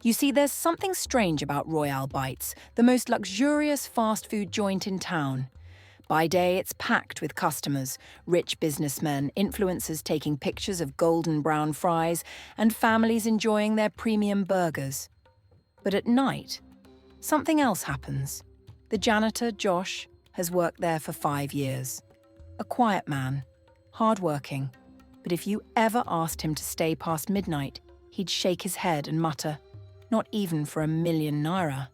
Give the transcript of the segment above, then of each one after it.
You see, there's something strange about Royale Bites, the most luxurious fast food joint in town. By day, it's packed with customers, rich businessmen, influencers taking pictures of golden brown fries, and families enjoying their premium burgers. But at night, something else happens. The janitor, Josh, has worked there for 5 years. A quiet man, hardworking, but if you ever asked him to stay past midnight, he'd shake his head and mutter, "Not even for £1,000,000.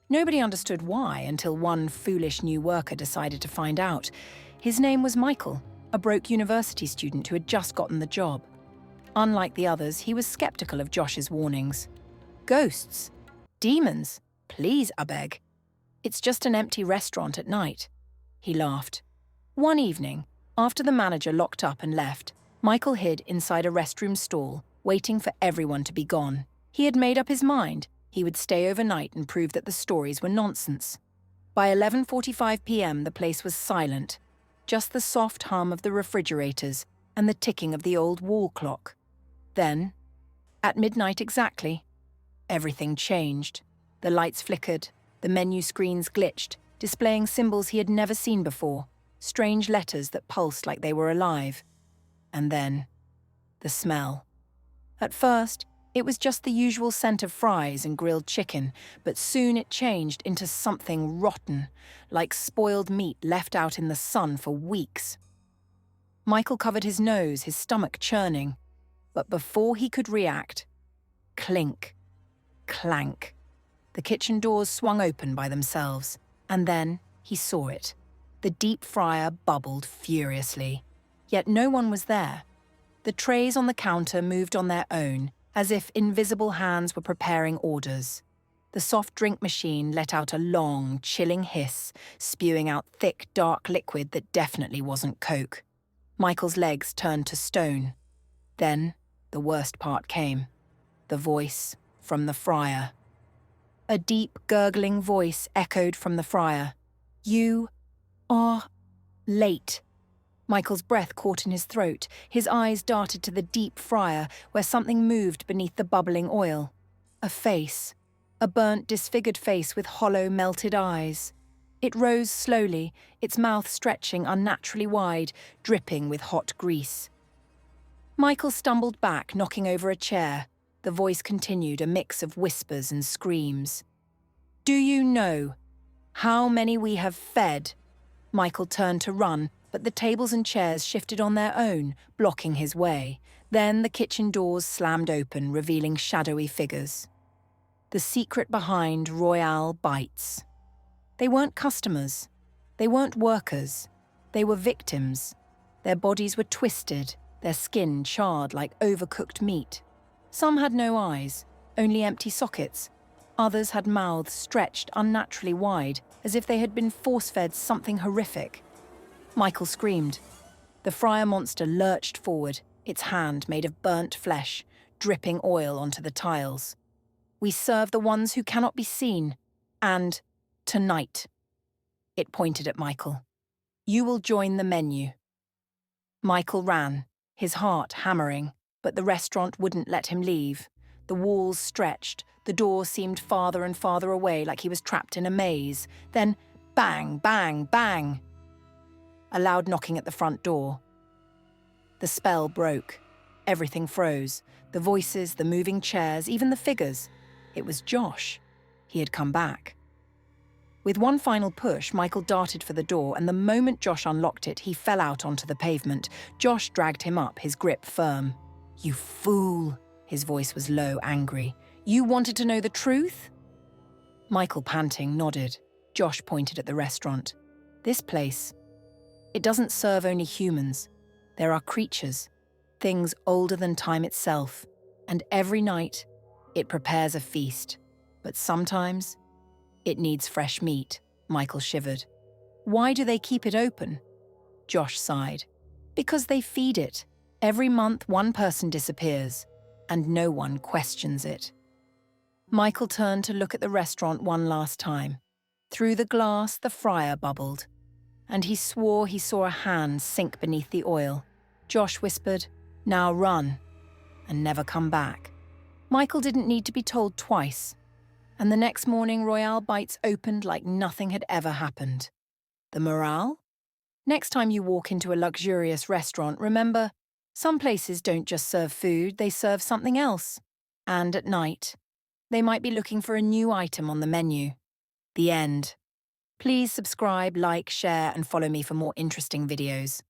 Nobody understood why until one foolish new worker decided to find out. His name was Michael, a broke university student who had just gotten the job. Unlike the others, he was skeptical of Josh's warnings. Ghosts? Demons? Please, I beg. It's just an empty restaurant at night. He laughed. One evening, after the manager locked up and left, Michael hid inside a restroom stall, waiting for everyone to be gone. He had made up his mind. He would stay overnight and prove that the stories were nonsense. By 11:45 p.m, the place was silent, just the soft hum of the refrigerators and the ticking of the old wall clock. Then, at midnight exactly, everything changed. The lights flickered, the menu screens glitched, displaying symbols he had never seen before, strange letters that pulsed like they were alive. And then, the smell. At first, it was just the usual scent of fries and grilled chicken, but soon it changed into something rotten, like spoiled meat left out in the sun for weeks. Michael covered his nose, his stomach churning. But before he could react, clink, clank. The kitchen doors swung open by themselves, and then he saw it. The deep fryer bubbled furiously, yet no one was there. The trays on the counter moved on their own, as if invisible hands were preparing orders. The soft drink machine let out a long, chilling hiss, spewing out thick, dark liquid that definitely wasn't Coke. Michael's legs turned to stone. Then, the worst part came. The voice from the fryer. A deep, gurgling voice echoed from the fryer. "You are late." Michael's breath caught in his throat. His eyes darted to the deep fryer, where something moved beneath the bubbling oil. A face. A burnt, disfigured face with hollow, melted eyes. It rose slowly, its mouth stretching unnaturally wide, dripping with hot grease. Michael stumbled back, knocking over a chair. The voice continued, a mix of whispers and screams. "Do you know how many we have fed?" Michael turned to run, but the tables and chairs shifted on their own, blocking his way. Then the kitchen doors slammed open, revealing shadowy figures. The secret behind Royale Bites. They weren't customers. They weren't workers. They were victims. Their bodies were twisted, their skin charred like overcooked meat. Some had no eyes, only empty sockets. Others had mouths stretched unnaturally wide, as if they had been force-fed something horrific. Michael screamed. The fryer monster lurched forward, its hand made of burnt flesh, dripping oil onto the tiles. "We serve the ones who cannot be seen, and tonight." It pointed at Michael. "You will join the menu." Michael ran, his heart hammering, but the restaurant wouldn't let him leave. The walls stretched, the door seemed farther and farther away like he was trapped in a maze. Then, bang, bang, bang. A loud knocking at the front door. The spell broke. Everything froze. The voices, the moving chairs, even the figures. It was Josh. He had come back. With one final push, Michael darted for the door, and the moment Josh unlocked it, he fell out onto the pavement. Josh dragged him up, his grip firm. "You fool!" His voice was low, angry. "You wanted to know the truth?" Michael, panting, nodded. Josh pointed at the restaurant. "This place, it doesn't serve only humans. There are creatures, things older than time itself, and every night it prepares a feast. But sometimes it needs fresh meat." Michael shivered. "Why do they keep it open?" Josh sighed. "Because they feed it. Every month one person disappears, and no one questions it." Michael turned to look at the restaurant one last time. Through the glass, the fryer bubbled, and he swore he saw a hand sink beneath the oil. Josh whispered, "Now run, and never come back." Michael didn't need to be told twice. And the next morning, Royale Bites opened like nothing had ever happened. The morale? Next time you walk into a luxurious restaurant, remember, some places don't just serve food, they serve something else. And at night, they might be looking for a new item on the menu. The end. Please subscribe, like, share, and follow me for more interesting videos.